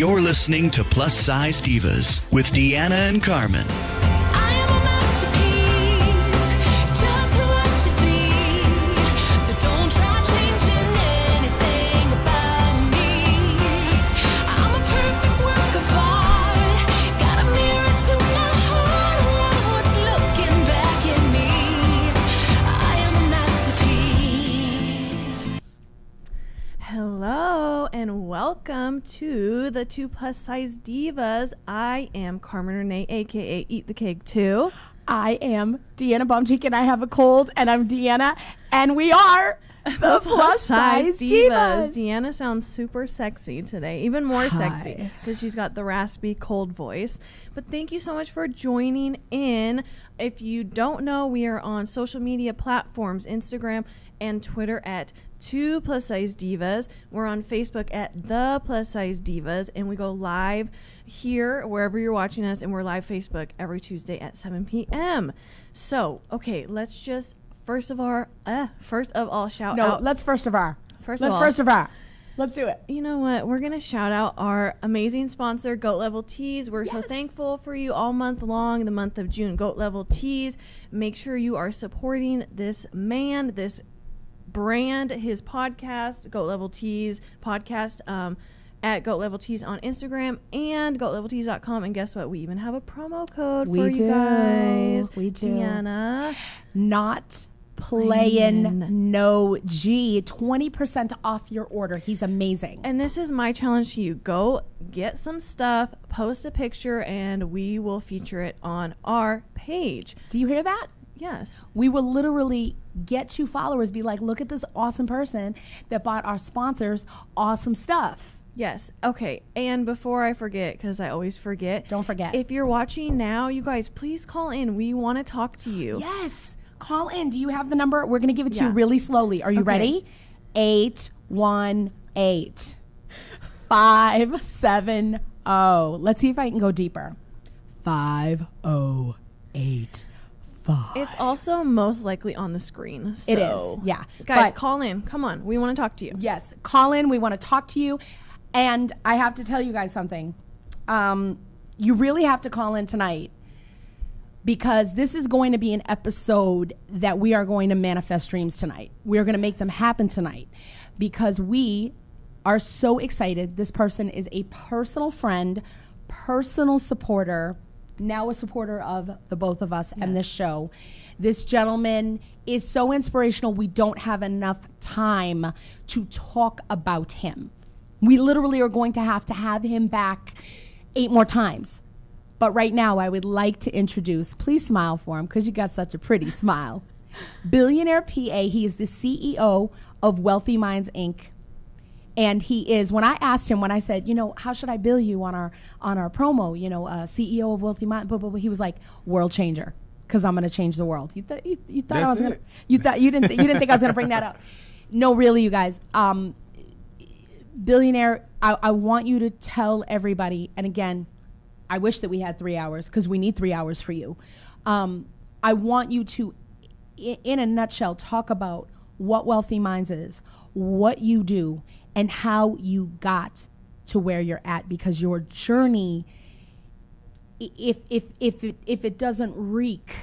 You're listening to Plus Size Divas with Deanna and Carmen. I am a masterpiece, just who I should be. So don't try changing anything about me. I'm a perfect work of art. Got a mirror to my heart. I love what's looking back at me. I am a masterpiece. Hello and welcome to the 2 Plus Size Divas. I am Carmen Renee, aka Eat the Cake 2. I am Deanna Bumcheek and I have a cold, and I'm Deanna, and we are the Plus Size Divas. Deanna sounds super sexy today, even more sexy because she's got the raspy, cold voice. But thank you so much for joining in. If you don't know, we are on social media platforms, Instagram and Twitter at 2 Plus Size Divas. We're on Facebook at the Plus Size Divas, and we go live here wherever you're watching us, and we're live Facebook every Tuesday at 7 p.m. So, okay, let's just first of all shout out. Let's do it. You know what? We're going to shout out our amazing sponsor, Goat Level Tees. We're so thankful for you all month long, the month of June. Goat Level Tees. Make sure you are supporting this man, this brand, his podcast, Goat Level Tees podcast, at Goat Level Tees on Instagram and goatleveltees.com. And guess what? We even have a promo code for you guys. We do. Deanna. Not playing no G. 20% off your order. He's amazing. And this is my challenge to you. Go get some stuff, post a picture, and we will feature it on our page. Do you hear that? Yes. We will literally get you followers, be like, look at this awesome person that bought our sponsors awesome stuff. Yes. Okay. And before I forget, because I always forget. Don't forget. If you're watching now, you guys, please call in. We want to talk to you. Yes. Call in. Do you have the number? We're going to give it to you really slowly. Are you ready? 818-570. Let's see if I can go deeper. 508. It's also most likely on the screen. So. It is, yeah. Guys, call in. Come on. We want to talk to you. Yes, call in. We want to talk to you. And I have to tell you guys something. You really have to call in tonight, because this is going to be an episode that we are going to manifest dreams tonight. We are going to make them happen tonight, because we are so excited. This person is a personal friend, personal supporter, now a supporter of the both of us and this show. This gentleman is so inspirational. We don't have enough time to talk about him. We literally are going to have him back 8 more times. But right now, I would like to introduce, please smile for him, because you got such a pretty smile. Billionaire PA. He is the CEO of Wealthy Minds, Inc. And he is, when I asked him, when I said, how should I bill you on our promo, CEO of Wealthy Minds, he was like, world changer, because I'm going to change the world. You thought I was going to, you didn't think I was going to bring that up. No, really, you guys. Billionaire, I want you to tell everybody, and again, I wish that we had 3 hours, because we need 3 hours for you. I want you to, in a nutshell, talk about what Wealthy Minds is, what you do, and how you got to where you're at, because your journey, if it doesn't reek,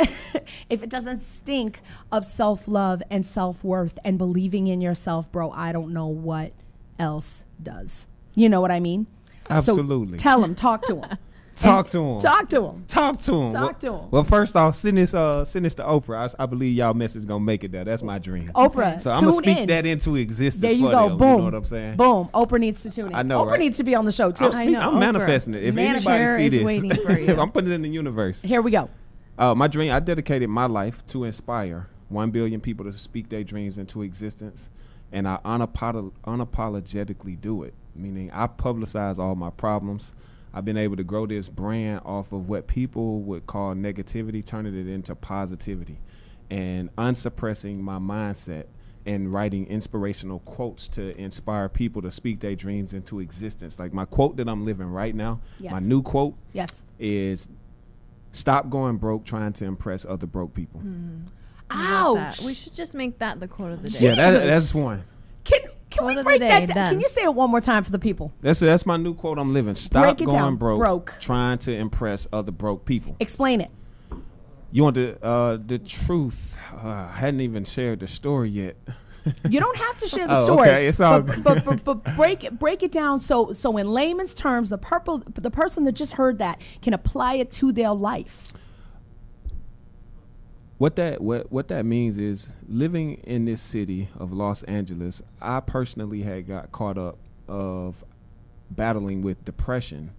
if it doesn't stink of self-love and self-worth and believing in yourself, bro, I don't know what else does. You know what I mean? Absolutely. So tell him, talk to him. Talk to him. Well, first off, send this to Oprah. I believe y'all message gonna make it there. That's my dream. Oprah, so I'm gonna speak that into existence. There you for go. them, Boom. You know what I'm saying? Boom. Oprah needs to tune in. I know, Oprah right? needs to be on the show too. I'm manifesting it. If anybody see this, waiting for you. I'm putting it in the universe. Here we go. My dream. I dedicated my life to inspire 1 billion people to speak their dreams into existence, and I unapologetically do it. Meaning, I publicize all my problems. I've been able to grow this brand off of what people would call negativity, turning it into positivity, and unsuppressing my mindset and writing inspirational quotes to inspire people to speak their dreams into existence. Like my quote that I'm living right now, my new quote is, stop going broke trying to impress other broke people. Ouch. We should just make that the quote of the day. Yeah, that's one. can we Quote of break the that day, down? done. Can you say it one more time for the people? That's my new quote I'm living. Stop Break it going down. broke, trying to impress other broke people. Explain it. You want the truth? I hadn't even shared the story yet. You don't have to share the Oh, story. okay, it's all but break it down so in layman's terms, the person that just heard that can apply it to their life. What that means is living in this city of Los Angeles, I personally had got caught up of battling with depression,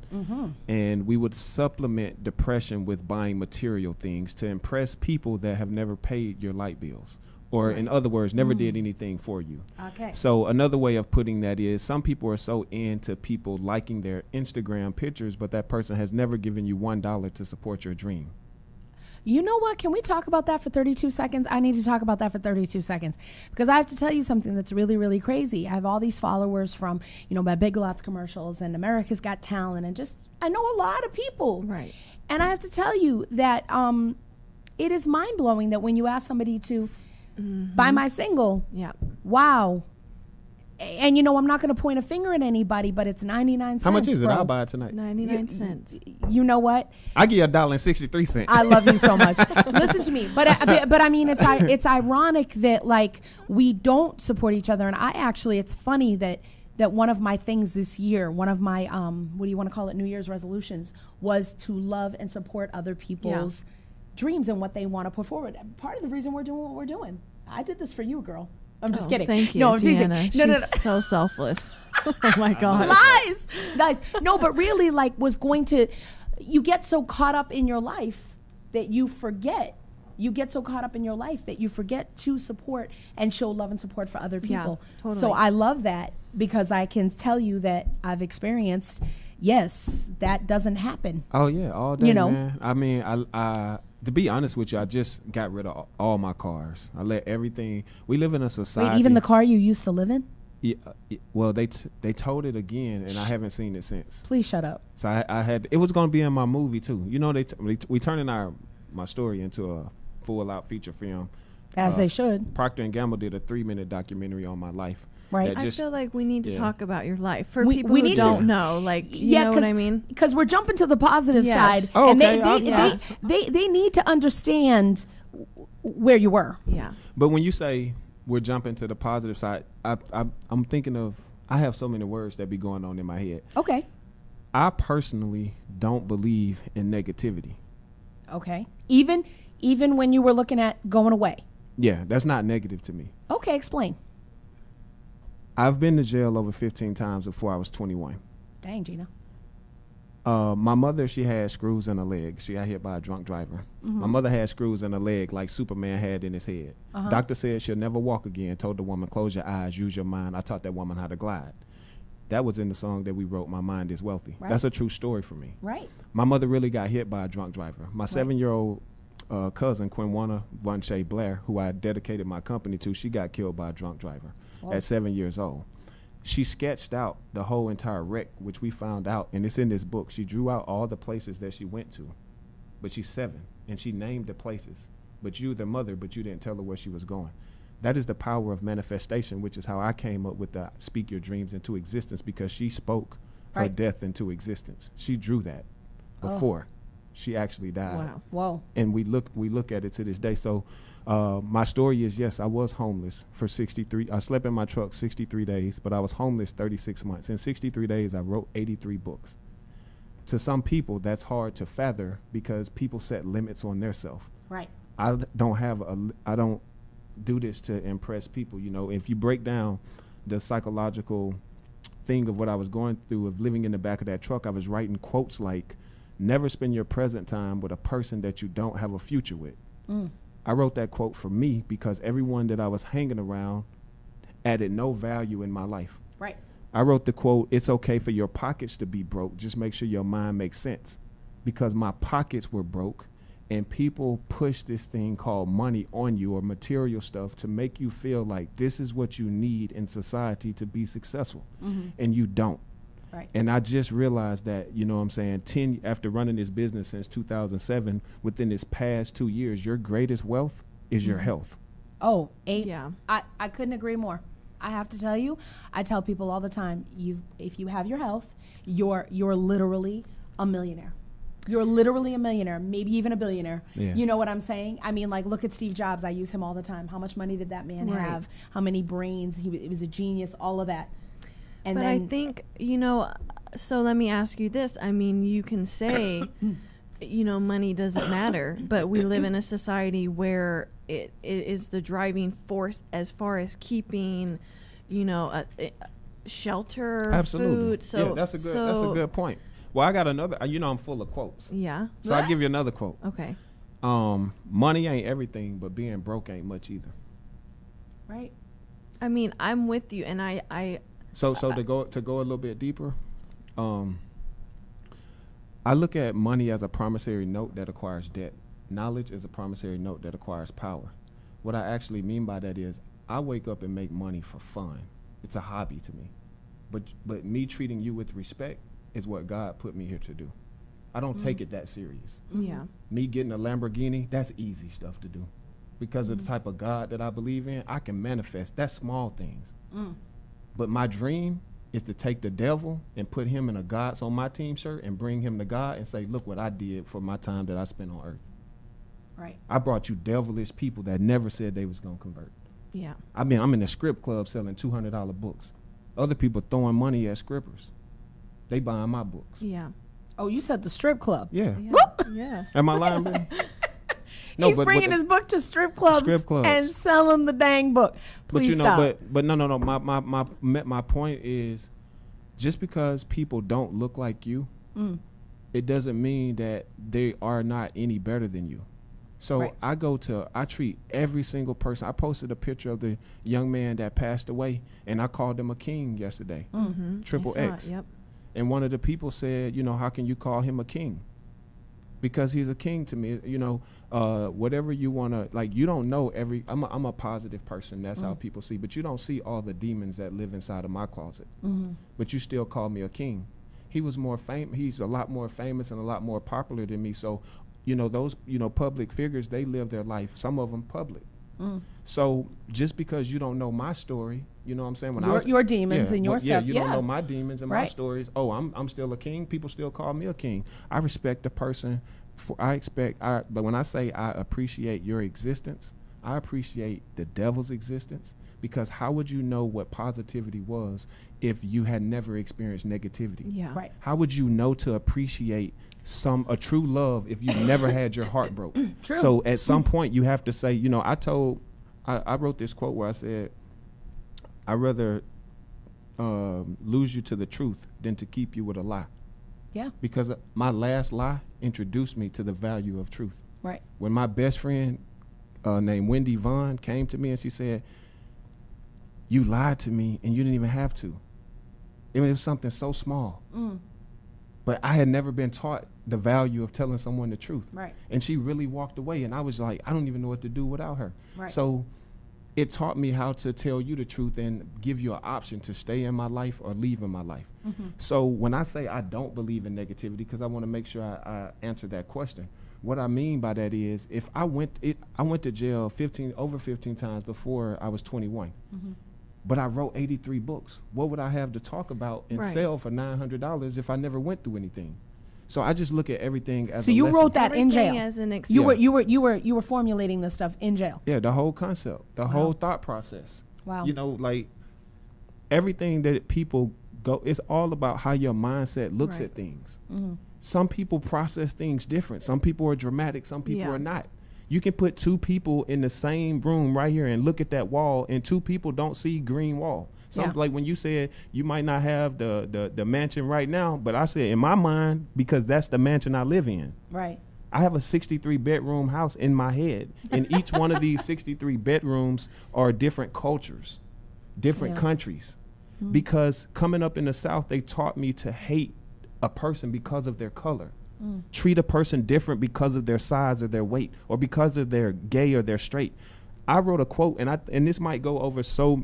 and we would supplement depression with buying material things to impress people that have never paid your light bills, or in other words, never did anything for you. Okay. So another way of putting that is some people are so into people liking their Instagram pictures, but that person has never given you $1 to support your dream. You know what? Can we talk about that for 32 seconds? I need to talk about that for 32 seconds because I have to tell you something that's really, really crazy. I have all these followers from, my Big Lots commercials and America's Got Talent, and I know a lot of people. Right. And I have to tell you that it is mind-blowing that when you ask somebody to buy my single, Yeah. wow. And I'm not going to point a finger at anybody, but it's 99 cents. How much is it? bro. I'll buy it tonight. 99 cents. You know what? I give you $1.63. I love you so much. Listen to me, but I mean, it's ironic that like we don't support each other, and it's funny that one of my things this year, one of my what do you want to call it, New Year's resolutions, was to love and support other people's dreams and what they want to put forward. And part of the reason we're doing what we're doing, I did this for you, girl. I'm just kidding. Thank you, No, I'm teasing. Deanna. No. She's so selfless. Oh my God. Lies. No, but really, you get so caught up in your life that you forget. You get so caught up in your life that you forget to support and show love and support for other people. Yeah, totally. So I love that because I can tell you that I've experienced, yes, that doesn't happen. Oh yeah, all day, man. I mean, I to be honest with you, I just got rid of all my cars. I let everything. We live in a society. Wait, even the car you used to live in? Yeah, well, they towed it again, and I haven't seen it since. Please shut up. So I had. It was going to be in my movie too. We turning my story into a full out feature film. As they should. Procter and Gamble did a 3-minute documentary on my life. Right. I feel like we need to talk about your life for We people who need to- don't know. Like, you know what I mean? Because we're jumping to the positive Yes. side, Oh, and okay. they need to understand where you were. Yeah. But when you say we're jumping to the positive side, I'm thinking of. I have so many words that be going on in my head. Okay. I personally don't believe in negativity. Okay. Even when you were looking at going away. Yeah, that's not negative to me. Okay, explain. I've been to jail over 15 times before I was 21. Dang, Gina. My mother, she had screws in her leg. She got hit by a drunk driver. My mother had screws in her leg like Superman had in his head. Doctor said she'll never walk again. Told the woman, close your eyes, use your mind. I taught that woman how to glide. That was in the song that we wrote, My Mind is Wealthy. Right. That's a true story for me. Right. My mother really got hit by a drunk driver. My 7-year-old cousin, Quinwana Von Shea Blair, who I dedicated my company to, she got killed by a drunk driver at 7 years old. She sketched out the whole entire wreck, which we found out, and it's in this book. She drew out all the places that she went to, but she's 7, and she named the places. But you, the mother, but you didn't tell her where she was going. That is the power of manifestation, which is how I came up with the Speak Your Dreams into Existence, because she spoke her death into existence. She drew that before she actually died. Wow. Whoa. And we look at it to this day. So my story is, yes, I was homeless for 63. I slept in my truck 63 days, but I was homeless 36 months. In 63 days, I wrote 83 books. To some people, that's hard to fathom because people set limits on their self. Right. I don't do this to impress people. If you break down the psychological thing of what I was going through of living in the back of that truck, I was writing quotes like, never spend your present time with a person that you don't have a future with. I wrote that quote for me because everyone that I was hanging around added no value in my life. Right. I wrote the quote, it's okay for your pockets to be broke, just make sure your mind makes sense. Because my pockets were broke, and people push this thing called money on you, or material stuff, to make you feel like this is what you need in society to be successful. And you don't. Right. And I just realized that, after running this business since 2007, within this past 2 years, your greatest wealth is your health. Oh, Yeah. I couldn't agree more. I have to tell you, I tell people all the time, if you have your health, you're literally a millionaire. You're literally a millionaire, maybe even a billionaire. Yeah. You know what I'm saying? I mean, like, look at Steve Jobs. I use him all the time. How much money did that man have? How many brains? He was a genius, all of that. And But then I think, so let me ask you this. I mean, you can say, money doesn't matter, but we live in a society where it is the driving force as far as keeping, shelter, Absolutely. food. So yeah, that's a good point. Well, I got another. I'm full of quotes. Yeah. So I'll give you another quote. Okay. Money ain't everything, but being broke ain't much either. right. I mean, I'm with you, and I So to go a little bit deeper, I look at money as a promissory note that acquires debt. Knowledge is a promissory note that acquires power. What I actually mean by that is I wake up and make money for fun. It's a hobby to me. But me treating you with respect is what God put me here to do. I don't take it that serious. yeah. Me getting a Lamborghini, that's easy stuff to do. Because of the type of God that I believe in, I can manifest. That's small things. But my dream is to take the devil and put him in a God's on my team shirt and bring him to God and say, look what I did for my time that I spent on earth. Right. I brought you devilish people that never said they was going to convert. Yeah. I mean, I'm in the script club selling $200 books. Other people throwing money at scrippers. They buying my books. Yeah. Oh, you said the strip club. Yeah. Yeah. Am I lying, baby? He's bringing his book to strip clubs and selling the dang book. Please stop. But no. My point is, just because people don't look like you, it doesn't mean that they are not any better than you. So Right. I treat every single person. I posted a picture of the young man that passed away, and I called him a king yesterday. Triple I saw X. it, yep. And one of the people said, how can you call him a king? Because he's a king to me. Whatever you want to, like, you don't know I'm a positive person. That's how people see. But you don't see all the demons that live inside of my closet. But you still call me a king. He was more famous. He's a lot more famous and a lot more popular than me. So, those, public figures, they live their life. Some of them public. So just because you don't know my story, you know what I'm saying? When Your demons and your stuff. You don't know my demons and my Right. stories. Oh, I'm still a king. People still call me a king. I respect the person. But when I say I appreciate your existence, I appreciate the devil's existence, because how would you know what positivity was if you had never experienced negativity? Yeah. Right. How would you know to appreciate a true love if you never had your heart broke? True. So at some point you have to say, I wrote this quote where I said, I'd rather lose you to the truth than to keep you with a lie. Yeah. Because my last lie introduced me to the value of truth. Right. When my best friend named Wendy Vaughn came to me and she said, you lied to me and you didn't even have to. It was something so small. But I had never been taught the value of telling someone the truth. Right. And she really walked away, and I was like, I don't even know what to do without her. Right. So it taught me how to tell you the truth and give you an option to stay in my life or leave in my life. So when I say I don't believe in negativity, because I want to make sure I answer that question, what I mean by that is, if I went to jail over 15 times before I was 21. But I wrote 83 books. What would I have to talk about and Right. sell for $900 if I never went through anything? So I just look at everything as So a you lesson. wrote that in Everything jail. as an You experience. were you were formulating this stuff in jail. Yeah, the whole concept, the whole thought process. Wow. Like everything that people go, it's all about how your mindset looks Right. at things. Some people process things different. Some people are dramatic. Some people Yeah. are not. You can put two people in the same room right here and look at that wall, and two people don't see green wall. Yeah. Like when you said you might not have the mansion right now, but I said in my mind, because that's the mansion I live in. Right. I have a 63 bedroom house in my head, and each one of these 63 bedrooms are different cultures, different Yeah. countries. Because coming up in the South, they taught me to hate a person because of their color. Treat a person different because of their size or their weight, or because of their gay or their straight. I wrote a quote, and this might go over so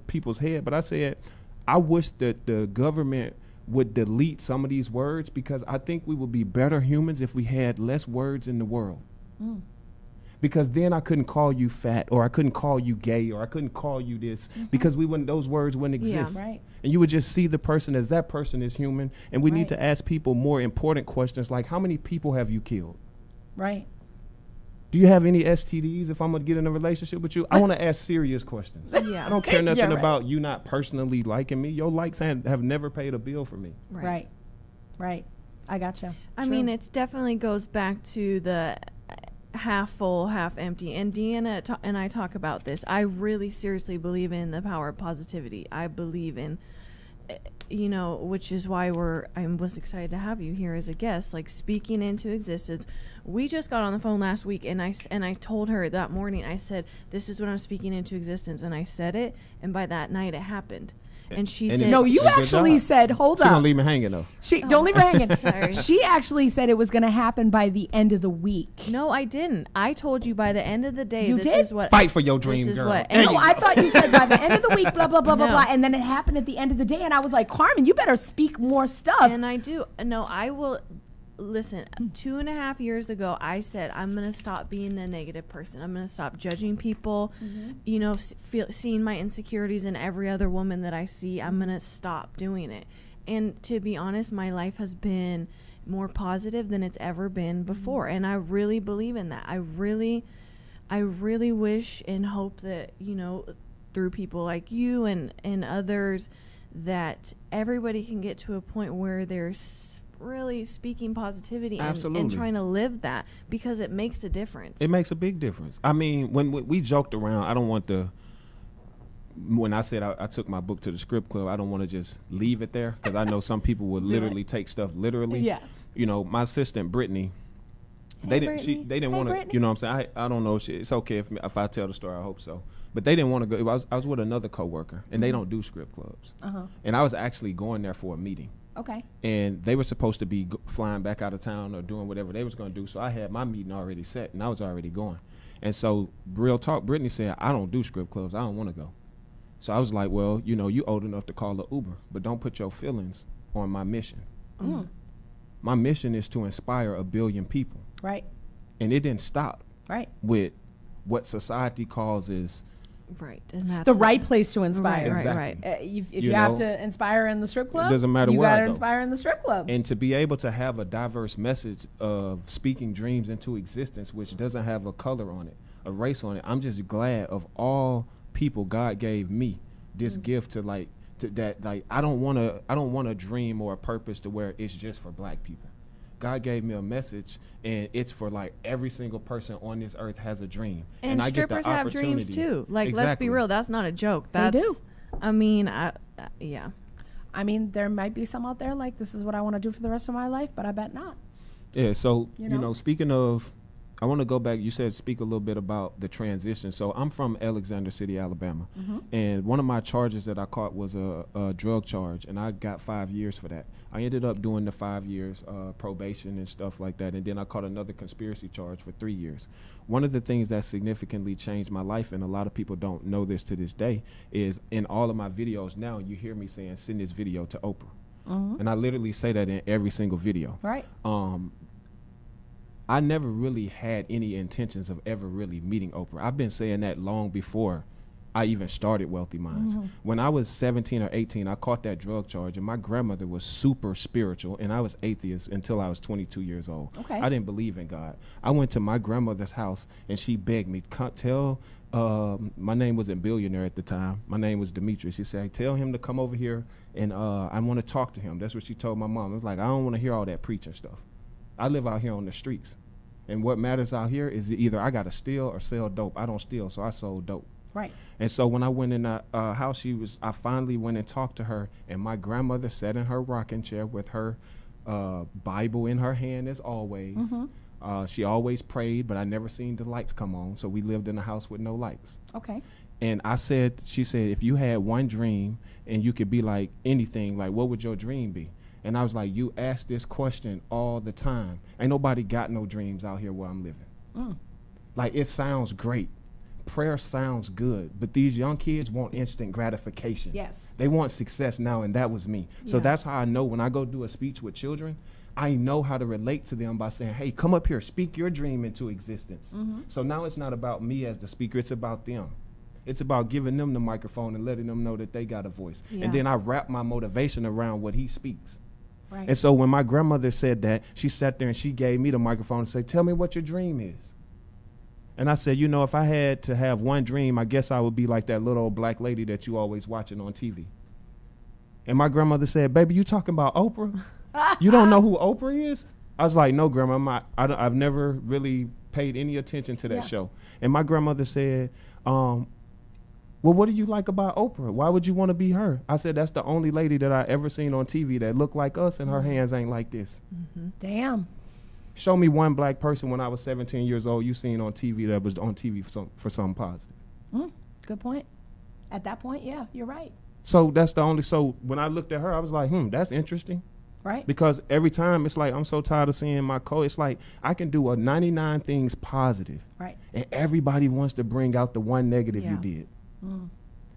people's head, but I said, I wish that the government would delete some of these words, because I think we would be better humans if we had less words in the world. because then I couldn't call you fat, or I couldn't call you gay, or I couldn't call you this, because those words wouldn't Yeah. exist. Right. And you would just see the person as that person is human. And we Right. need to ask people more important questions, like, how many people have you killed? Right. Do you have any STDs if I'm going to get in a relationship with you? I want to ask serious questions. Yeah. I don't care nothing Yeah, right. about you not personally liking me. Your likes have never paid a bill for me. Right. Right. I gotcha. I mean, it's definitely goes back to the half full, half empty. And Deanna and I talk about this. I really seriously believe in the power of positivity. I believe in, which is why I was excited to have you here as a guest, like speaking into existence. We just got on the phone last week, and I told her that morning, I said, this is what I'm speaking into existence. And I said it, and by that night it happened. And she And said, No, you Good actually job. said, hold She don't up. leave me hanging, though. Don't leave her hanging. Sorry. She actually said it was going to happen by the end of the week. no, I didn't. I told you by the end of the day, You this did? is what. Fight for your this dream, is girl. what- There and No, I thought you said by the end of the week, blah, blah, blah, blah, No. blah. And then it happened at the end of the day. And I was like, Carmen, you better speak more stuff. And I do. No, I will. Listen, 2.5 years ago, I said, I'm going to stop being a negative person. I'm going to stop judging people, seeing my insecurities in every other woman that I see. I'm going to stop doing it. And to be honest, my life has been more positive than it's ever been before. And I really believe in that. I really wish and hope that, through people like you and others, that everybody can get to a point where they're really speaking positivity and Absolutely. trying to live that, because it makes a difference. It makes a big difference. I mean, when we joked around, I don't want when I said I took my book to the script club, I don't want to just leave it there, because I know some people would literally take stuff literally. Yeah. My assistant, Brittany, they didn't Hey, want to, Brittany. you know what I'm saying? I don't know. It's okay if I tell the story, I hope so. But they didn't want to go. I was with another coworker, and they don't do script clubs. Uh-huh. And I was actually going there for a meeting. Okay. And they were supposed to be flying back out of town or doing whatever they was going to do. So I had my meeting already set, and I was already going. And so, real talk, Brittany said, I don't do script clubs. I don't want to go. So I was like, well, you old enough to call an Uber, but don't put your feelings on my mission. My mission is to inspire 1 billion people. Right. And it didn't stop Right. with what society calls is Right. And that's The right place to inspire. Right, Exactly. right. If You you have know, to inspire in the strip club, doesn't matter you where I gotta go. inspire in the strip club. And to be able to have a diverse message of speaking dreams into existence, which doesn't have a color on it, a race on it, I'm just glad of all people God gave me this gift to I don't want a dream or a purpose to where it's just for black people. God gave me a message, and it's for every single person on this earth has a dream, And I get the strippers have dreams opportunity. too. Let's Exactly. be real. That's not a joke. They That's, do. I mean, yeah. I mean, there might be some out there like, this is what I want to do for the rest of my life, but I bet not. Yeah, so, You know? speaking of, I want to go back. You said speak a little bit about the transition. So I'm from Alexander City, Alabama. And one of my charges that I caught was a drug charge, and I got 5 years for that. I ended up doing the 5 years probation and stuff like that, and then I caught another conspiracy charge for 3 years. One of the things that significantly changed my life, and a lot of people don't know this to this day, is in all of my videos now, you hear me saying, send this video to Oprah. And I literally say that in every single video. Right. I never really had any intentions of ever really meeting Oprah. I've been saying that long before I even started Wealthy Minds. When I was 17 or 18, I caught that drug charge, and my grandmother was super spiritual, and I was atheist until I was 22 years old. Okay. I didn't believe in God. I went to my grandmother's house, and she begged me, my name wasn't Billionaire at the time. My name was Demetrius. She said, tell him to come over here, and I want to talk to him. That's what she told my mom. It was like, I don't want to hear all that preaching stuff. I live out here on the streets. And what matters out here is either I got to steal or sell dope. I don't steal, so I sold dope. Right. And so when I went in the house, I finally went and talked to her, and my grandmother sat in her rocking chair with her Bible in her hand as always. She always prayed, but I never seen the lights come on, so we lived in a house with no lights. Okay. And she said, if you had one dream and you could be like anything, like what would your dream be? And I was like, you ask this question all the time. Ain't nobody got no dreams out here where I'm living. Like, it sounds great. Prayer sounds good, but these young kids want instant gratification. Yes. They want success now, and that was me. So Yeah. that's how I know when I go do a speech with children, I know how to relate to them by saying, hey, come up here, speak your dream into existence. So now it's not about me as the speaker, it's about them. It's about giving them the microphone and letting them know that they got a voice. Yeah. And then I wrap my motivation around what he speaks. Right. And so when my grandmother said that, she sat there and she gave me the microphone and said, tell me what your dream is. And I said, you know, if I had to have one dream, I guess I would be like that little old black lady that you always watching on TV. And my grandmother said, baby, you talking about Oprah? You don't know who Oprah is? I was like, no, Grandma, I've never really paid any attention to that show. And my grandmother said, well, what do you like about Oprah? Why would you want to be her? I said, that's the only lady that I ever seen on TV that looked like us and her hands ain't like this. Damn. Show me one black person when I was 17 years old you seen on TV that was on TV for something positive. Good point. At that point, yeah, you're right. So that's the only, so when I looked at her, I was like, that's interesting. Right. Because every time it's like, I'm so tired of seeing my code. It's like, I can do a 99 things positive. Right. And everybody wants to bring out the one negative you did.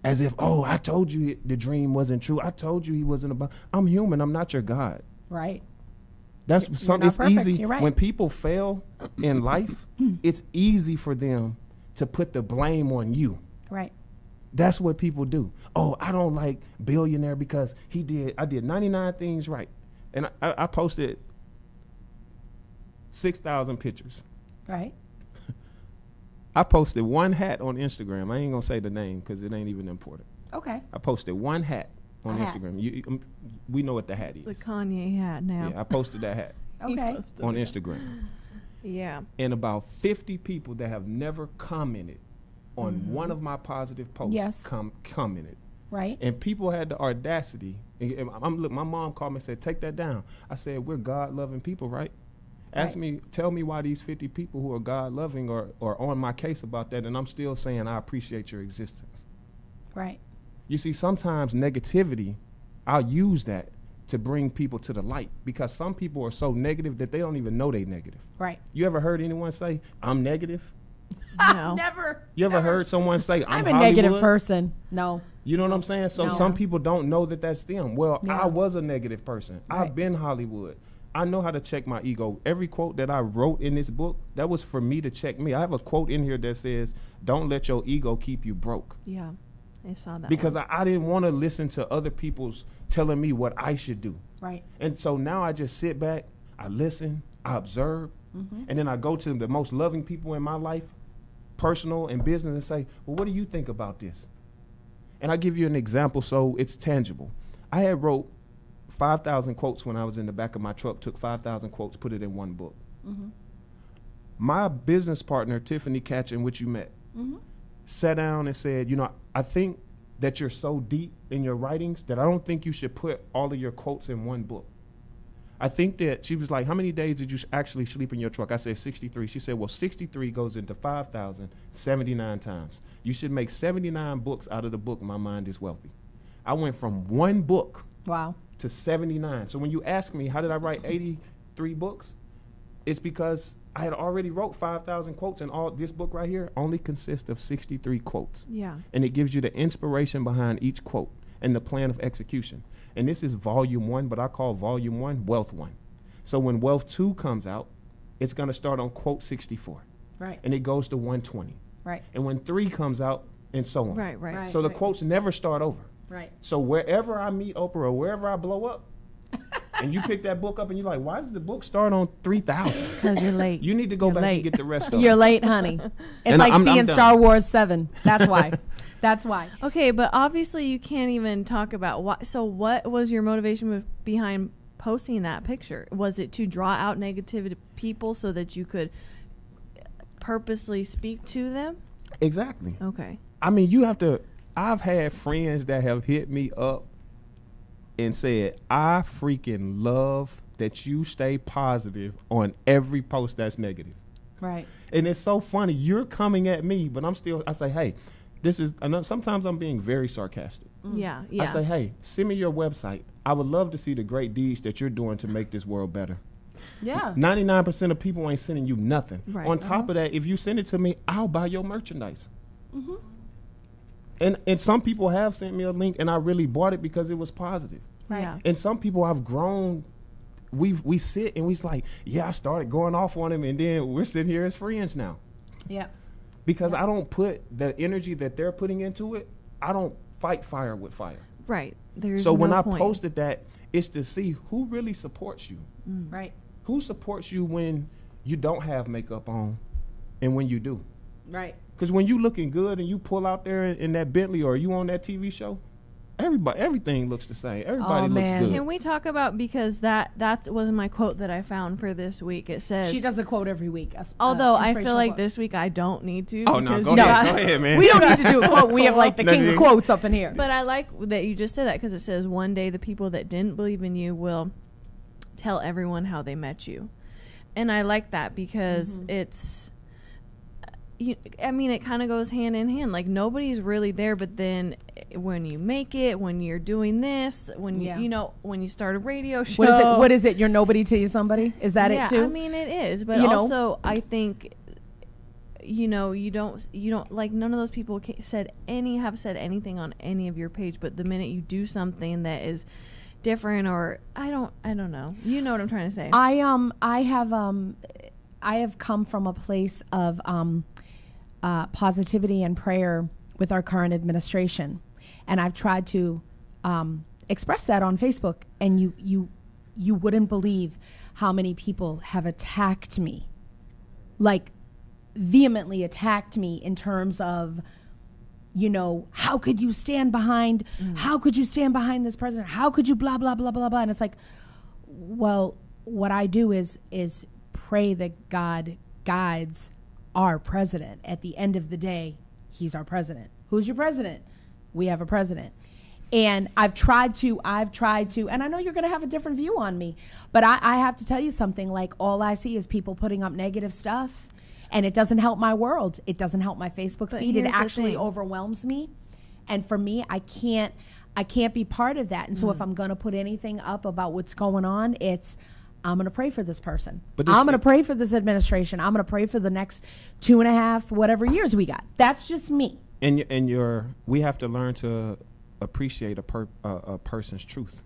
As if, oh, I told you the dream wasn't true. I told you he wasn't about, I'm human. I'm not your God. Right. That's You're something, not it's perfect, easy. you're right. When people fail in life, it's easy for them to put the blame on you. Right. That's what people do. Oh, I don't like Billionaire because I did 99 things right. And I posted 6,000 pictures. Right. I posted one hat on Instagram. I ain't gonna say the name because it ain't even important. Okay. I posted one hat on A hat. Instagram. We know what the hat is. The Kanye hat now. Yeah, I posted that hat Okay. on Instagram. Yeah. And about 50 people that have never commented on one of my positive posts Yes. commented. Right. And people had the audacity. And look, my mom called me and said, take that down. I said, we're God-loving people, right? Tell me why these 50 people who are God-loving are on my case about that, and I'm still saying I appreciate your existence. Right. You see, sometimes negativity, I'll use that to bring people to the light because some people are so negative that they don't even know they negative. Right. You ever heard anyone say, I'm negative? No. Never. You ever heard someone say, I'm I'm a Hollywood? negative person. No. You know what I'm saying? So No. some people don't know that that's them. Well, Yeah. I was a negative person. Right. I've been Hollywood. I know how to check my ego. Every quote that I wrote in this book, that was for me to check me. I have a quote in here that says, don't let your ego keep you broke. Yeah. I saw that. Because one. I didn't want to listen to other people's telling me what I should do. Right. And so now I just sit back, I listen, I observe, and then I go to the most loving people in my life, personal and business, and say, well, what do you think about this? And I give you an example so it's tangible. I had wrote 5,000 quotes when I was in the back of my truck, took 5,000 quotes, put it in one book. My business partner, Tiffany Catchin, which you met, sat down and said, you know, I think that you're so deep in your writings that I don't think you should put all of your quotes in one book. I think that, she was like, how many days did you actually sleep in your truck? I said 63. She said, well, 63 goes into 5,000 79 times. You should make 79 books out of the book, My Mind is Wealthy. I went from one book Wow. to 79. So when you ask me, how did I write 83 books? It's because I had already wrote 5,000 quotes, and all this book right here only consists of 63 quotes. Yeah. And it gives you the inspiration behind each quote and the plan of execution. And this is volume 1, but I call volume 1 Wealth 1. So when Wealth 2 comes out, it's going to start on quote 64. Right. And it goes to 120. Right. And when 3 comes out, and so on. Right. Right. Right. So the quotes never start over. Right. So wherever I meet Oprah or wherever I blow up, and you pick that book up and you're like, why does the book start on 3,000? Because you're late. You need to go You're back late. and get the rest of You're it. late, honey. It's And like I'm seeing done. Star Wars 7. That's why. That's why. Okay, but obviously you can't even talk about what. So what was your motivation behind posting that picture? Was it to draw out negative people so that you could purposely speak to them? Exactly. Okay. I mean, I've had friends that have hit me up and said, I freaking love that you stay positive on every post that's negative. Right. And it's so funny. You're coming at me, but I say, hey, sometimes I'm being very sarcastic. Yeah. Yeah. I say, hey, send me your website. I would love to see the great deeds that you're doing to make this world better. Yeah. 99% of people ain't sending you nothing. Right. On top of that, if you send it to me, I'll buy your merchandise. And some people have sent me a link, and I really bought it because it was positive. Right. Yeah. And some people I've grown we sit and we's like, yeah, I started going off on him, and then we're sitting here as friends now. Yeah. Because I don't put the energy that they're putting into it. I don't fight fire with fire. Right. There's So when no I point. posted that, it's to see who really supports you. Right. Who supports you when you don't have makeup on and when you do. Right. Because when you looking good and you pull out there in that Bentley or you on that TV show, everything looks the same. Everybody looks man. good. Can we talk about, because that was my quote that I found for this week. It says, She does a quote every week. although I feel inspirational like quote. this week I don't need to. Oh, no, because go you ahead. got- Go ahead, man. We don't need to do a quote. We have like the No, king of you- quotes up in here. But I like that you just said that, because it says one day the people that didn't believe in you will tell everyone how they met you. And I like that because it's, I mean, it kind of goes hand in hand. Like, nobody's really there, but then when you make it, when you're doing this, when Yeah. you know, when you start a radio show. What is it? You're nobody to you somebody? Is that Yeah, it too? I mean, it is, but You know? also I think, you know, you don't like, none of those people have said anything on any of your page, but the minute you do something that is different, or I don't know, you know what I'm trying to say. I have come from a place of positivity and prayer with our current administration, and I've tried to express that on Facebook, and you wouldn't believe how many people have attacked me, like vehemently attacked me in terms of, you know, how could you stand behind this president? How could you blah, blah, blah, blah, blah? And it's like, well, what I do is pray that God guides our president. At the end of the day, he's our president. Who's your president? We have a president. And I've tried to, and I know you're going to have a different view on me, but I have to tell you something, like, all I see is people putting up negative stuff, and it doesn't help my world. It doesn't help my Facebook But feed. It here's the actually thing. overwhelms me. And for me, I can't be part of that. And so if I'm going to put anything up about what's going on, I'm going to pray for this person. But I'm going to pray for this administration. I'm going to pray for the next 2.5 whatever years we got. That's just me. We have to learn to appreciate a person's truth.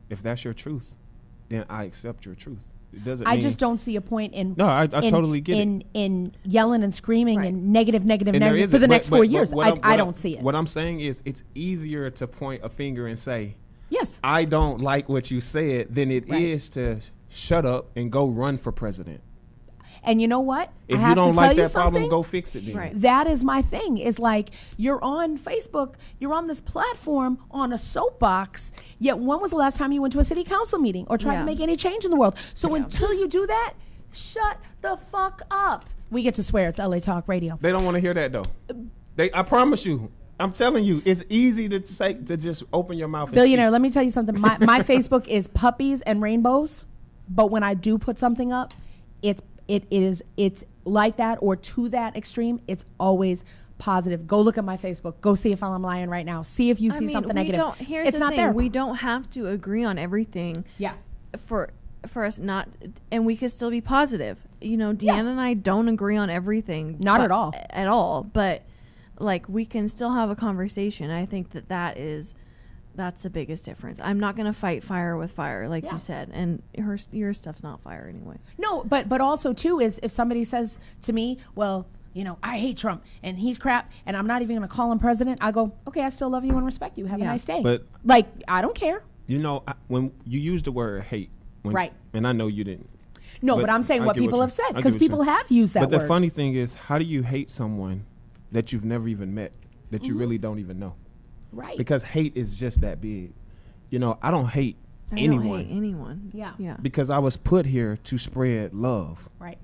If that's your truth, then I accept your truth. It doesn't I mean, just don't see a point in. No, I totally get it. In yelling and screaming Right. and negative And there for isn't. the next 4 years. what I don't see it. What I'm saying is, it's easier to point a finger and say, Yes. I don't like what you said, than it is Right. to shut up and go run for president. And you know what? If I you have don't to like tell you that problem, something. go fix it then. Right. That is my thing. Is like, you're on Facebook, you're on this platform on a soapbox, yet when was the last time you went to a city council meeting or tried Yeah. to make any change in the world? So until you do that, shut the fuck up. We get to swear. It's LA Talk Radio. They don't want to hear that though. I promise you. I'm telling you, it's easy to say, to just open your mouth. And Billionaire, speak. let me tell you something. My Facebook is puppies and rainbows, but when I do put something up, it's like that, or to that extreme. It's always positive. Go look at my Facebook. Go see if I'm lying right now. See if you see something negative. Here's It's the not thing. there. We don't have to agree on everything. Yeah. For us not, and we could still be positive. You know, Deanna and I don't agree on everything. Not but- at all. At all. But like, we can still have a conversation. I think that's the biggest difference. I'm not going to fight fire with fire, like Yeah. you said. And your stuff's not fire anyway. No, but also too is if somebody says to me, well, you know, I hate Trump and he's crap and I'm not even going to call him president, I go, okay, I still love you and respect you. Have a Yeah. nice day. But- like, I don't care. You know, when you use the word hate, Right. And I know you didn't. No, but I'm saying I what get people you- have said, I get because what you're people saying. have used that But the word. funny thing is, how do you hate someone that you've never even met, that you really don't even know? Right. Because hate is just that big. You know, I don't hate I anyone. don't hate anyone. Yeah. Yeah. Because I was put here to spread love. Right.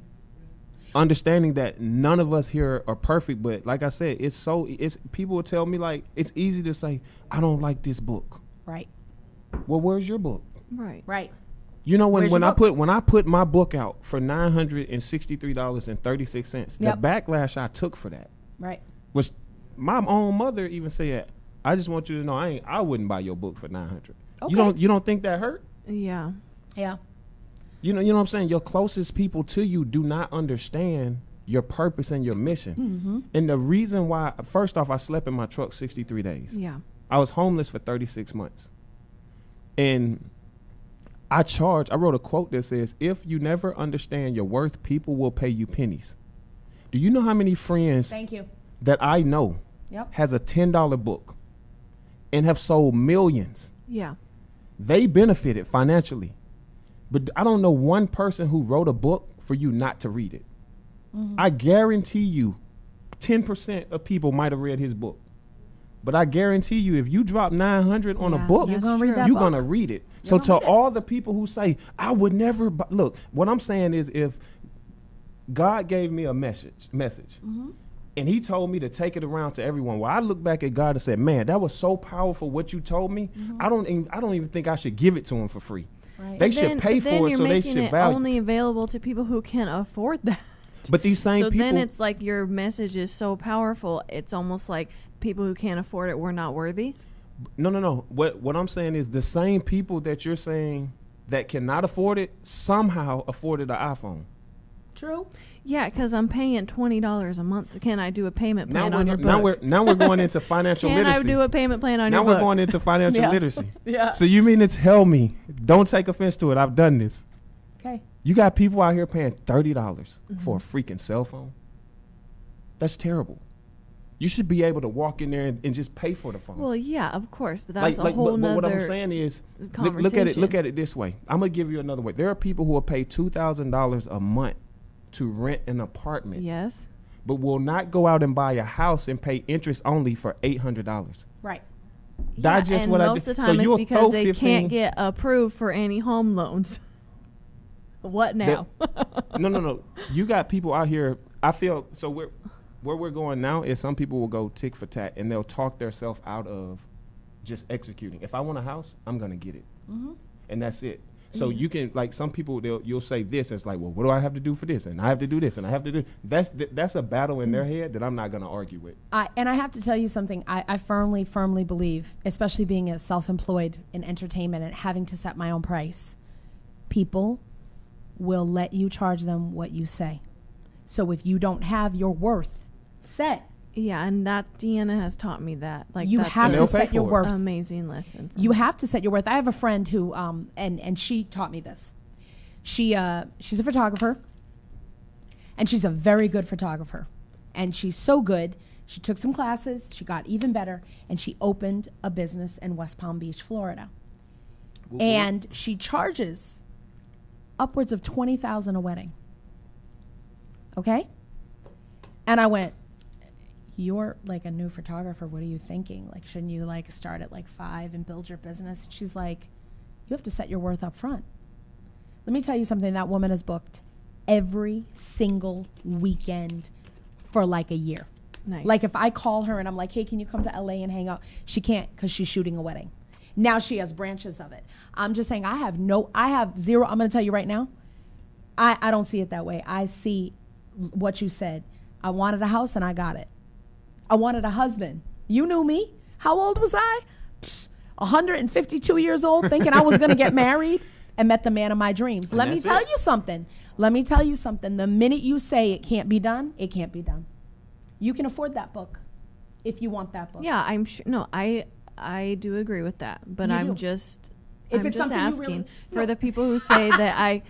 Understanding that none of us here are perfect, but like I said, it's people will tell me, like, it's easy to say, I don't like this book. Right. Well, where's your book? Right. Right. You know, Where's when your I put my book out for $963.36, Yep. the backlash I took for that Right. was, my own mother even said, I just want you to know I wouldn't buy your book for $900. Okay. You don't think that hurt? Yeah. Yeah. You know what I'm saying? Your closest people to you do not understand your purpose and your mission. Mm-hmm. And the reason why, first off, I slept in my truck 63 days. Yeah. I was homeless for 36 months. And I wrote a quote that says, if you never understand your worth, people will pay you pennies. Do you know how many friends Thank you. that I know Yep. has a $10 book and have sold millions? Yeah. They benefited financially. But I don't know one person who wrote a book for you not to read it. I guarantee you 10% of people might have read his book. But I guarantee you, if you drop 900 on a Yeah, book, you're gonna read that you're book. going to read it. So gonna to read it. all the people who say, I would never, look, what I'm saying is if God gave me a message, and he told me to take it around to everyone, well, I look back at God and said, man, that was so powerful what you told me. I don't even think I should give it to him for free. Right. They But should pay then for it, you're so they making should it value. only available to people who can afford that. But these same So people, then it's like your message is so powerful. It's almost like people who can't afford it were not worthy. no. What I'm saying is the same people that you're saying that cannot afford it somehow afforded an iPhone. True. Yeah, because I'm paying $20 a month. Can I do a payment plan on your book? Now we're going into financial Can literacy. I do a payment plan on Now your we're book? going into financial Yeah. literacy. Yeah. So you mean to tell me, don't take offense to it, I've done this. Okay. You got people out here paying $30 for a Mm-hmm. freaking cell phone? That's terrible. You should be able to walk in there and just pay for the phone. Well, yeah, of course, but that's a whole but nother. what I'm saying is, look conversation. at it this way. I'm gonna give you another way. There are people who will pay $2,000 a month to rent an apartment, Yes. but will not go out and buy a house and pay interest only for $800. Right. Digest and what I most just. of the So time it's you'll because throw they 15. can't get approved for any home loans. What now? No. You got people out here. I feel so. Where we're going now is some people will go tick for tat and they'll talk themselves out of just executing. If I want a house, I'm gonna get it, and that's it. So you can, like, some people you'll say this, and it's like, well, what do I have to do for this, and I have to do this, and I have to do. That's a battle in their head that I'm not gonna argue with. And I have to tell you something. I firmly believe, especially being a self-employed in entertainment and having to set my own price, people will let you charge them what you say. So if you don't have your worth set, Yeah, and that Deanna has taught me that. Like you that's have And to they'll set pay your for it. worth. amazing lesson. from You her. have to set your worth. I have a friend who, and she taught me this. She's a photographer, and she's a very good photographer. And she's so good, she took some classes, she got even better, and she opened a business in West Palm Beach, Florida. And she charges upwards of $20,000 a wedding. Okay? And I went, you're like a new photographer. What are you thinking? Like, shouldn't you like start at like 5 and build your business? And she's like, you have to set your worth up front. Let me tell you something. That woman has booked every single weekend for like a year. Nice. Like if I call her and I'm like, hey, can you come to LA and hang out? She can't because she's shooting a wedding. Now she has branches of it. I'm just saying I have zero. I'm going to tell you right now. I don't see it that way. I see what you said. I wanted a house and I got it. I wanted a husband. You knew me. How old was I? 152 years old, thinking I was going to get married, and met the man of my dreams. Let me that's tell it. you something. Let me tell you something. The minute you say it can't be done, it can't be done. You can afford that book if you want that book. Yeah, I'm sure. No, I do agree with that, but You I'm do. just If I'm it's just something you asking really- for no. the people who say that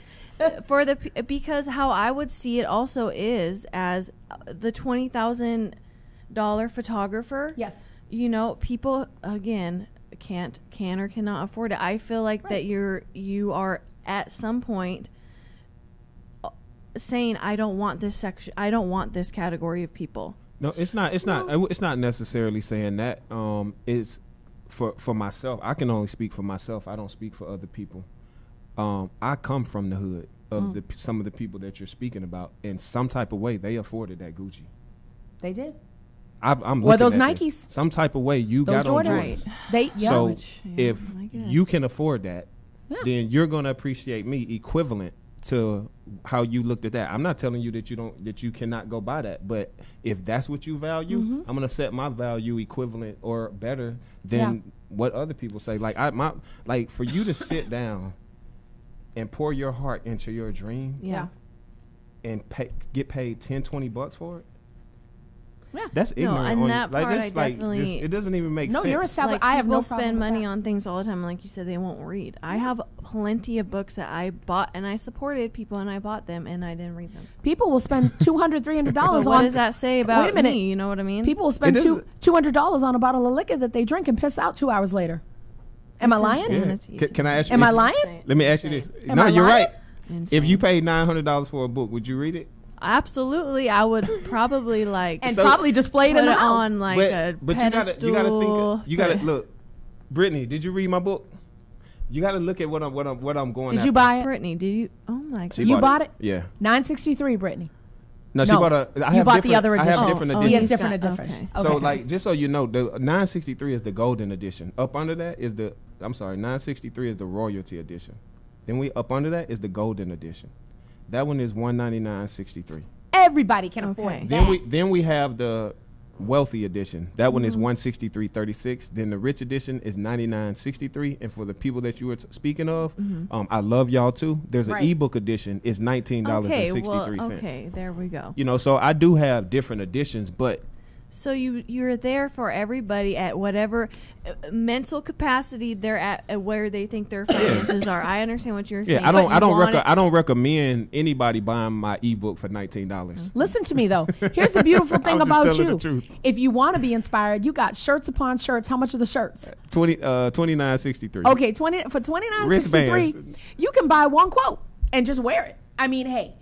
because how I would see it also is as the $20,000 photographer. Yes. You know, people again can or cannot afford it. I feel like that you are at some point saying I don't want this section. I don't want this category of people. No, it's not. It's not necessarily saying that. It's for myself. I can only speak for myself. I don't speak for other people. I come from the hood of some of the people that you're speaking about. In some type of way, they afforded that Gucci. They did. I'm Or looking those at this. Nikes. Some type of way you Those got on Jordans. Jordans. They, yeah. So Which, yeah, if I guess. you can afford that, Yeah. then you're going to appreciate me equivalent to how you looked at that. I'm not telling you that you cannot go buy that, but if that's what you value, I'm going to set my value equivalent or better than what other people say. Like for you to sit down and pour your heart into your dream Yeah. and get paid $10-20 for it. Yeah. That's ignorant. and on- that like, part that's I like, definitely- it doesn't even make No, sense. you're a savage. Like I have no people problem spend with money that. on things all the time, like you said, they won't read. I have plenty of books that I bought, and I supported people, and I bought them, and I didn't read them. People will spend $200, $300 But on. what does that say about Wait a minute. me? You know what I mean? People will spend It doesn't- $200 on a bottle of liquor that they drink and piss out 2 hours later. Am I It's lying? insane. Yeah. Insanity Can I ask you? Am I this? lying? Let me ask you this. Am No, I you're lying? right. Insane. If you paid $900 for a book, would you read it? Absolutely, I would probably like And So- probably display it put in it the house. on like a but pedestal. you gotta think. You gotta put it- look. Brittany, did you read my book? You gotta look at what I'm going. Did after. you buy it? Brittany, did you? Oh my god! She You bought it? Yeah. $9.63, Brittany. No, she No. bought a. I You have bought the different- other I have edition. different Oh, He editions. has he's different got- editions. okay. So Okay. like, just so you know, the 963 is the golden edition. Up under that is the. I'm sorry, 963 is the royalty edition. Then we up under that is the golden edition. That one is 199.63. Everybody can afford Okay. that. Then we have the wealthy edition. That one Mm-hmm. is 163.36. Then the rich edition is 99.63. And for the people that you were speaking of, I love y'all too. There's Right. an ebook edition. It's $19.63. Okay, well, okay, there we go. You know, so I do have different editions, but So you're there for everybody at whatever mental capacity they're at where they think their finances are. I understand what you're saying. yeah, but you want it- I don't recommend anybody buying my ebook for $19. Listen to me though. Here's the beautiful thing was just about telling you. the truth. If you want to be inspired, you got shirts upon shirts. How much are the shirts? 29.63. Okay, for $29.63, Wristbands. you can buy one quote and just wear it. I mean, hey,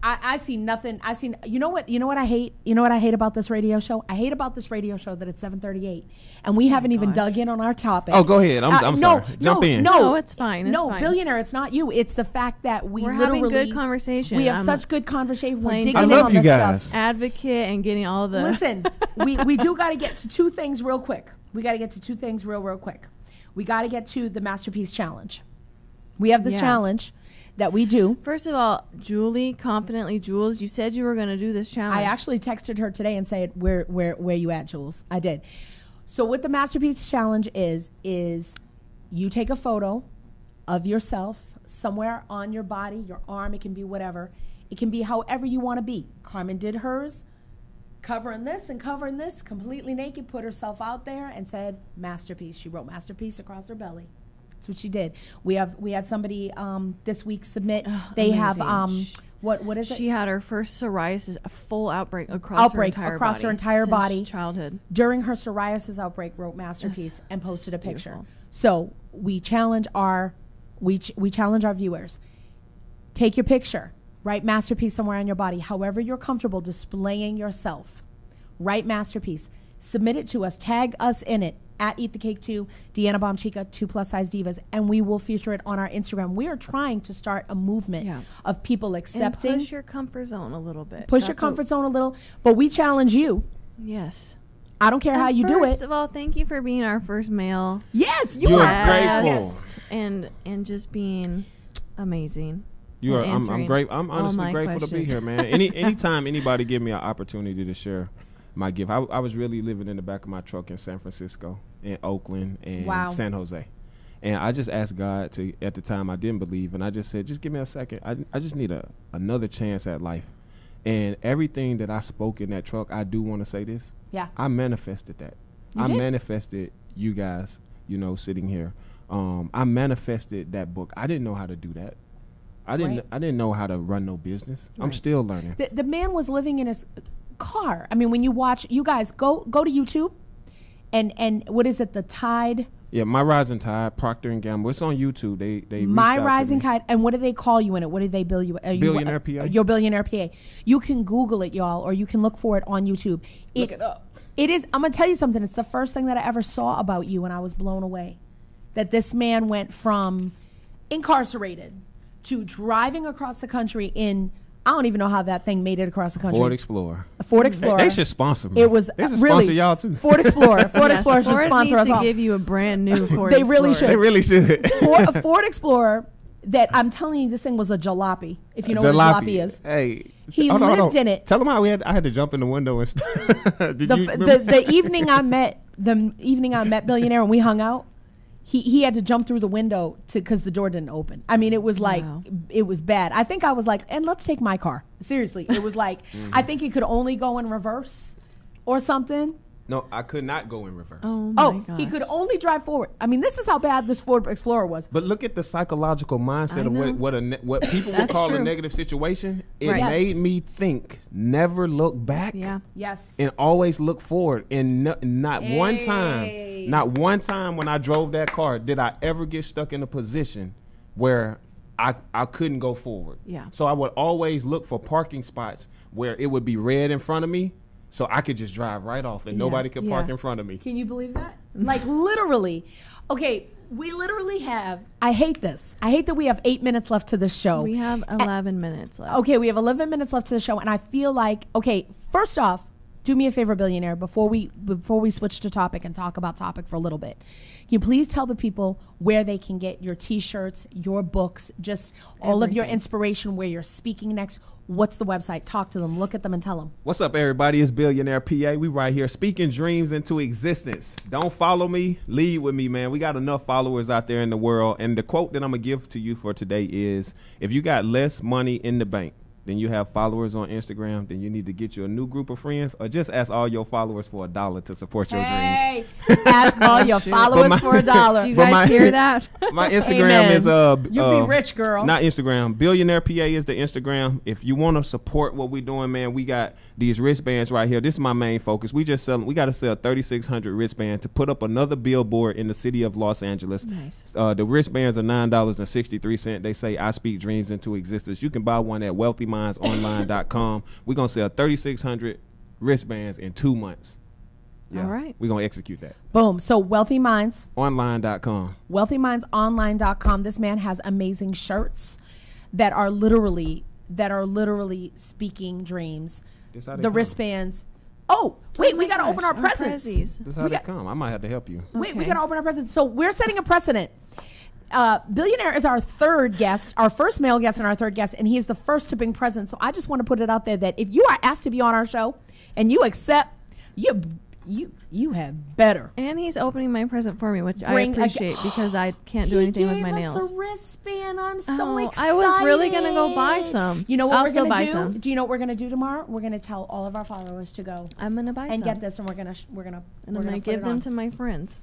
I see nothing. You know what I hate? You know what I hate about this radio show? I hate about this radio show that it's 7:38 and we haven't even dug in on our topic. Oh, go ahead. I'm sorry. Jump in. No, it's fine. It's No, fine. Billionaire, it's not you. It's the fact that We're literally having good conversation. We have I'm such good conversation. We're playing digging I in love on you this guys. stuff. advocate and getting all the Listen, we do got to get to two things real quick. We got to get to two things real quick. We got to get to the Masterpiece Challenge. We have this Yeah. challenge that we do. First of all, Julie, confidently, Jules, you said you were going to do this challenge. I actually texted her today and said, where you at, Jules? I did. So what the Masterpiece Challenge is you take a photo of yourself somewhere on your body, your arm, it can be whatever. It can be however you want to be. Carmen did hers, covering this and covering this, completely naked, put herself out there and said, masterpiece. She wrote masterpiece across her belly. That's what she did. We had somebody this week submit. They have amazing. what is it? She had her first psoriasis, a full outbreak across her entire body. Since childhood. During her psoriasis outbreak, wrote masterpiece and posted a it's picture. beautiful. So we challenge our viewers. Take your picture, write masterpiece somewhere on your body, however you're comfortable displaying yourself. Write masterpiece, submit it to us, tag us in it at Eat the Cake 2, Deanna Bombchica, 2 Plus Size Divas, and we will feature it on our Instagram. We are trying to start a movement of people accepting. And push your comfort zone a little bit. Push your That's comfort zone a little, but we challenge you. Yes. I don't care how you do it. First of all, thank you for being our first male Yes, You are guest grateful. and just being amazing. You are. and I'm answering great. I'm all honestly my grateful to be questions. here, man. Anytime anybody give me an opportunity to share my gift, I was really living in the back of my truck in San Francisco, in Oakland, and Wow. San Jose, and I just asked God to. At the time, I didn't believe, and I just said, just give me a second. I just need another chance at life, and everything that I spoke in that truck, I do want to say this. Yeah. I manifested that. I did? manifested you guys, sitting here. I manifested that book. I didn't know how to do that. I didn't know how to run no business. I'm still learning. The man was living in his car. I mean, when you watch, you guys go to YouTube, and what is it? The Tide. Yeah, My Rising Tide, Procter and Gamble. It's on YouTube. They My reached out to Rising me. Tide, and what do they call you in it? What do they bill you? Billionaire PA. Your Billionaire PA. You can Google it, y'all, or you can look for it on YouTube. Look it up. It is. I'm gonna tell you something. It's the first thing that I ever saw about you, and I was blown away. That this man went from incarcerated to driving across the country in. I don't even know how that thing made it across the country. Ford Explorer. A Ford Explorer. They should sponsor me. It was They should really sponsor y'all too. Ford Explorer. Ford Yes, Explorer should Ford sponsor needs us to all. give you a brand new Ford They really Explorer. should. They really should. A Ford Explorer that I'm telling you, this thing was a jalopy. If you know what a jalopy is. Hey, He hold on, hold lived on. in it. Tell them how I had to jump in the window and stuff. Did you The evening I met Billionaire and we hung out, he had to jump through the window because the door didn't open. I mean, it was like Wow. it was bad. I think I was like, and let's take my car. Seriously, it was like I think it could only go in reverse. or something. No, I could not go in reverse. Oh my gosh. He could only drive forward. I mean, this is how bad this Ford Explorer was. But look at the psychological mindset I of know. what people would That's call a true. negative situation. It Right. Yes. made me think, never look back. Yeah. Yes. And always look forward. And not one Hey. time when I drove that car did I ever get stuck in a position where I couldn't go forward. Yeah. So I would always look for parking spots where it would be red in front of me, so I could just drive right off and Yeah. nobody could park Yeah. in front of me. Can you believe that? Like literally. Okay, we literally have, I hate this. I hate that we have 8 minutes left to this show. We have 11 minutes left. Okay, we have 11 minutes left to the show, and I feel like, okay, first off, do me a favor, Billionaire, before we switch to topic and talk about topic for a little bit. Can you please tell the people where they can get your T-shirts, your books, just all of your Everything. inspiration, where you're speaking next? What's the website? Talk to them, look at them, and tell them. What's up, everybody? It's Billionaire PA. We right here speaking dreams into existence. Don't follow me, lead with me, man. We got enough followers out there in the world. And the quote that I'm going to give to you for today is, if you got less money in the bank than you have followers on Instagram, then you need to get you a new group of friends, or just ask all your followers for $1 to support your dreams. Ask all your followers But for $1. Do you But guys my- hear that? My Instagram Amen. is You'll be rich, girl. Not Instagram. Billionaire PA is the Instagram. If you want to support what we're doing, man, we got these wristbands right here. This is my main focus. We got to sell 3,600 wristbands to put up another billboard in the city of Los Angeles. Nice. The wristbands are $9.63. They say I speak dreams into existence. You can buy one at wealthymindsunline.com. We're gonna sell 3,600 wristbands in 2 months. All right. We're gonna execute that. Boom. So Wealthy Minds. Online.com. wealthymindsunline.com. This man has amazing shirts that are literally speaking dreams. This how they The come. wristbands. Oh, wait, we my got to open our gosh, presents. prezzies. This is how We they got- come. I might have to help you. Wait, we Okay. got to open our presents. So we're setting a precedent. Billionaire is our third guest, our first male guest and our third guest, and he is the first to bring presents. So I just want to put it out there that if you are asked to be on our show and you accept, you have better. And he's opening my present for me, which I Bring a- appreciate because I can't do anything with my He nails. gave us a wristband. I'm so Oh, excited. I was really gonna go buy some. You know what I'll we're still gonna buy do? some. Do you know what we're gonna do tomorrow? We're gonna tell all of our followers to go I'm gonna buy and some. get this, and we're gonna and we're I'm gonna gonna put give it them on. to my friends.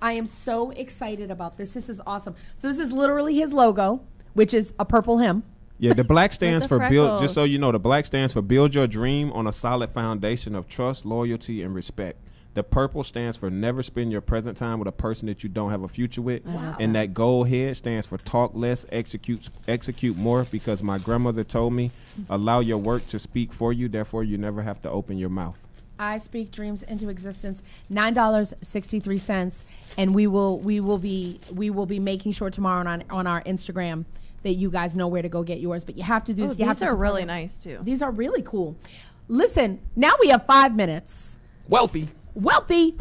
I am so excited about this. This is awesome. So this is literally his logo, which is a purple him. Yeah, the black stands the for build. freckles. Just so you know, the black stands for build your dream on a solid foundation of trust, loyalty, and respect. The purple stands for never spend your present time with a person that you don't have a future with. Wow. And that gold head stands for talk less, execute more. Because my grandmother told me, allow your work to speak for you. Therefore, you never have to open your mouth. I speak dreams into existence. $9.63, and we will be making sure tomorrow on our Instagram that you guys know where to go get yours. But you have to do Oh, this. You have these to are support really them. nice too. These are really cool. Listen, now we have 5 minutes. Wealthy. Wealthy.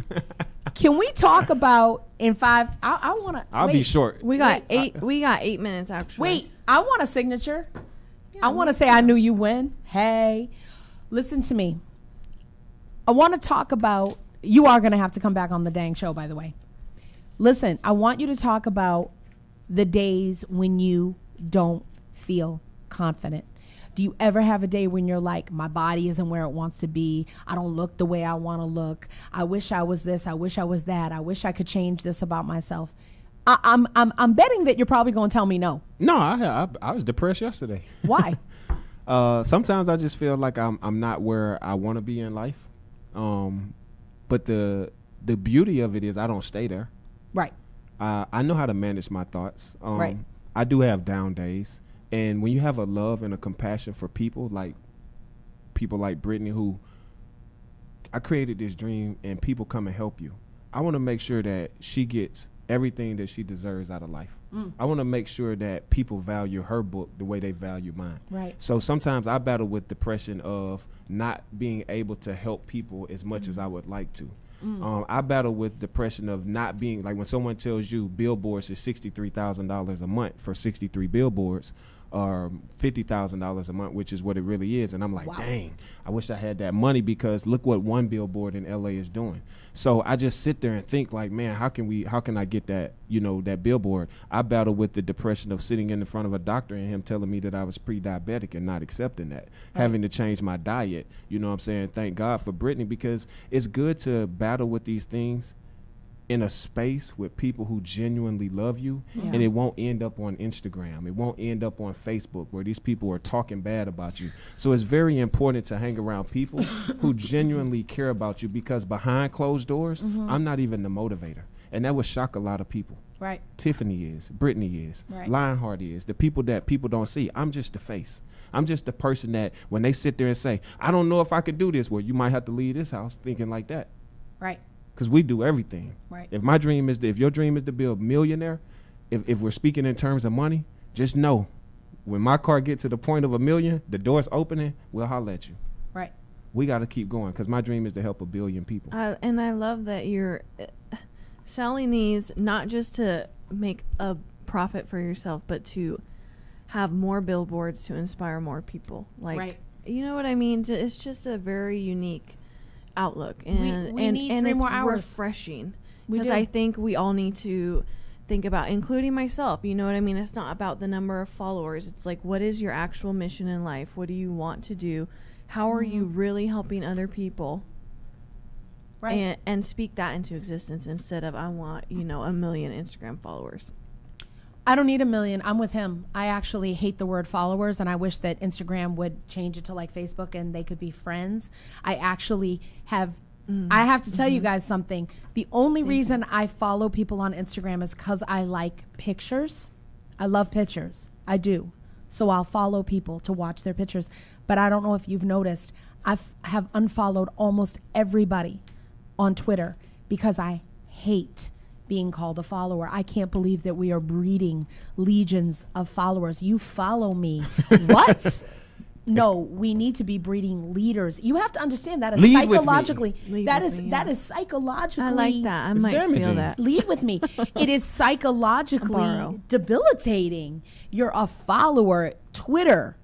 Can we talk about in 5? I want to. I'll be short. We got Wait, eight. We got 8 minutes actually. Wait, I want a signature. I want to say I knew you when. Hey, listen to me. I want to talk about, you are going to have to come back on the dang show, by the way. Listen, I want you to talk about the days when you don't feel confident. Do you ever have a day when you're like, my body isn't where it wants to be? I don't look the way I want to look. I wish I was this. I wish I was that. I wish I could change this about myself. I'm betting that you're probably going to tell me no. No, I was depressed yesterday. Why? Sometimes I just feel like I'm not where I want to be in life. But the beauty of it is I don't stay there. Right. I know how to manage my thoughts. Right. I do have down days. And when you have a love and a compassion for people like Brittany, who I created this dream and people come and help you. I want to make sure that she gets everything that she deserves out of life. I want to make sure that people value her book the way they value mine. Right. So sometimes I battle with depression of not being able to help people as much as I would like to. I battle with depression of not being, like when someone tells you billboards is $63,000 a month for 63 billboards, or $50,000 a month, which is what it really is. And I'm like, Wow. dang, I wish I had that money, because look what one billboard in LA is doing. So I just sit there and think like, man, how can I get that, that billboard? I battle with the depression of sitting in front of a doctor and him telling me that I was pre-diabetic and not accepting that, having to change my diet. You know what I'm saying? Thank God for Brittany, because it's good to battle with these things in a space with people who genuinely love you, and it won't end up on Instagram. It won't end up on Facebook where these people are talking bad about you. So it's very important to hang around people who genuinely care about you, because behind closed doors, I'm not even the motivator. And that would shock a lot of people. Right. Tiffany is, Brittany is, Right. Lionheart is, the people that people don't see. I'm just the face. I'm just the person that when they sit there and say, I don't know if I could do this, well, you might have to leave this house thinking like that. Right. Because we do everything. Right. If your dream is to be a millionaire, if we're speaking in terms of money, just know when my car get to the point of $1 million, the door's opening, we'll holler at you. Right. We got to keep going, because my dream is to help 1 billion people. And I love that you're selling these not just to make a profit for yourself, but to have more billboards to inspire more people. Like, Right. you know what I mean? It's just a very unique outlook, and we need and 3 it's more hours. refreshing, We because do. I think we all need to think about, including myself, you know what I mean? It's not about the number of followers. It's like, what is your actual mission in life? What do you want to do? How are you really helping other people? Right. And speak that into existence, instead of, I want, 1 million Instagram followers. I don't need 1 million. I'm with him. I actually hate the word followers, and I wish that Instagram would change it to like Facebook and they could be friends. I actually have, I have to tell you guys something. The only reason I follow people on Instagram is because I like pictures. I love pictures. I do. So I'll follow people to watch their pictures. But I don't know if you've noticed, I have unfollowed almost everybody on Twitter because I hate being called a follower. I can't believe that we are breeding legions of followers. You follow me. What? No, we need to be breeding leaders. You have to understand that is Lead with me. psychologically. Lead That with is me, that yeah. is psychologically. I like that. I It's might steal damaging. that. Lead with me. It is psychologically Borrow. debilitating. You're a follower. Twitter,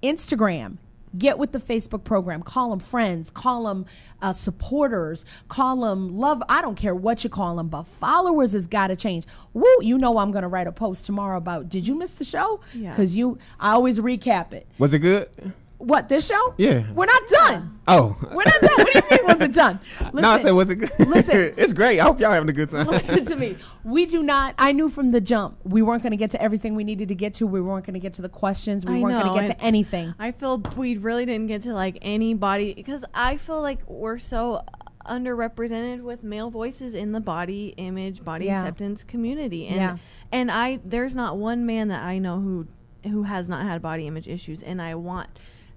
Instagram. Get with the Facebook program. Call them friends. Call them supporters. Call them love. I don't care what you call them, but followers has got to change. Woo! You know I'm going to write a post tomorrow about, did you miss the show? Yeah. Because I always recap it. Was it good? What, this show? Yeah. We're not done. Oh. We're not done. What do you mean was it done? No, I said, was it good? Listen. It's great. I hope y'all having a good time. Listen to me. We do not. I knew from the jump we weren't going to get to everything we needed to get to. We weren't going to get to the questions. We I weren't going know, to get to anything. I feel we really didn't get to like anybody, because I feel like we're so underrepresented with male voices in the body image, body Yeah. acceptance community. And Yeah. and there's not one man that I know who has not had body image issues, and I want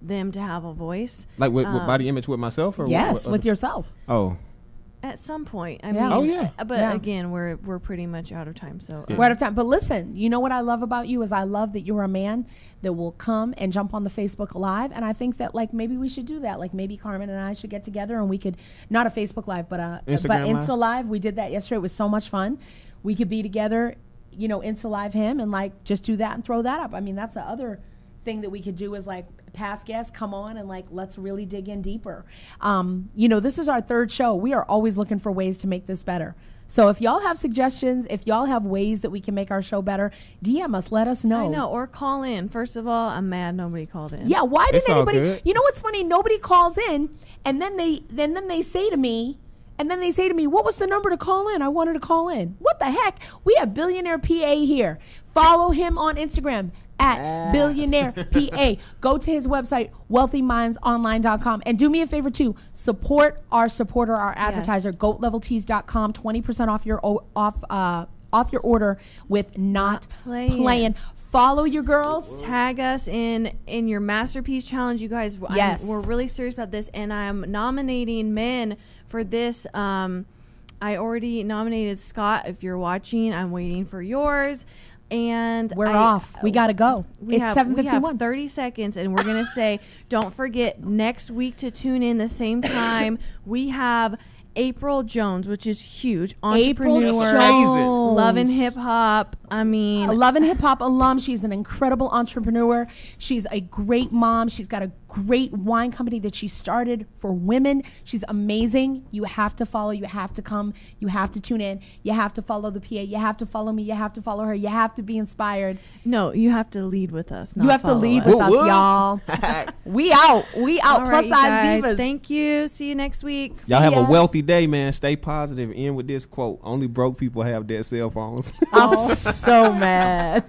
them to have a voice. Like with body image with myself? Or Yes, with with yourself. Oh. At some point. I Yeah. mean, Oh, yeah. But Yeah. again, we're pretty much out of time. So We're out of time. But listen, you know what I love about you is I love that you're a man that will come and jump on the Facebook Live. And I think that like maybe we should do that. Like maybe Carmen and I should get together and we could, not a Facebook Live, but Instagram Live? Insta Live. We did that yesterday. It was so much fun. We could be together, Insta Live him and like just do that and throw that up. I mean, that's the other thing that we could do is like past guests come on and like let's really dig in deeper. This is our 3rd show. We are always looking for ways to make this better. So if y'all have suggestions, if y'all have ways that we can make our show better, DM us, let us know. I know, or call in. First of all, I'm mad nobody called in. Yeah, why It's didn't all anybody? good. You know what's funny? Nobody calls in, and then they say to me, what was the number to call in? I wanted to call in. What the heck? We have Billionaire PA here. Follow him on Instagram at Billionaire PA. Go to his website, wealthymindsonline.com. And do me a favor too, support our supporter, our advertiser, goatleveltees.com, 20% off your order with not playing. Follow your girls. Tag us in your masterpiece challenge, you guys. Yes. We're really serious about this, and I'm nominating men for this. I already nominated Scott. If you're watching, I'm waiting for yours. And We're off. We got to go. It's 7:51. We have 30 seconds, and we're going to say, don't forget, next week to tune in the same time. We have April Jones, which is huge. April Entrepreneur, Jones. Love and Hip Hop. I mean, A Love and Hip Hop alum. She's an incredible entrepreneur. She's a great mom. She's got a great wine company that she started for women. She's amazing. You have to follow. You have to come. You have to tune in. You have to follow the PA. You have to follow me. You have to follow her. You have to be inspired. no, you have to lead with us. Not You have to follow lead us. with Woo, us, woo. y'all. We out. We out. All Plus right, you Size guys. Divas. Thank you. See you next week. Y'all have ya. a wealthy day, man. Stay positive. End with this quote: only broke people have dead cell phones. I'm so mad.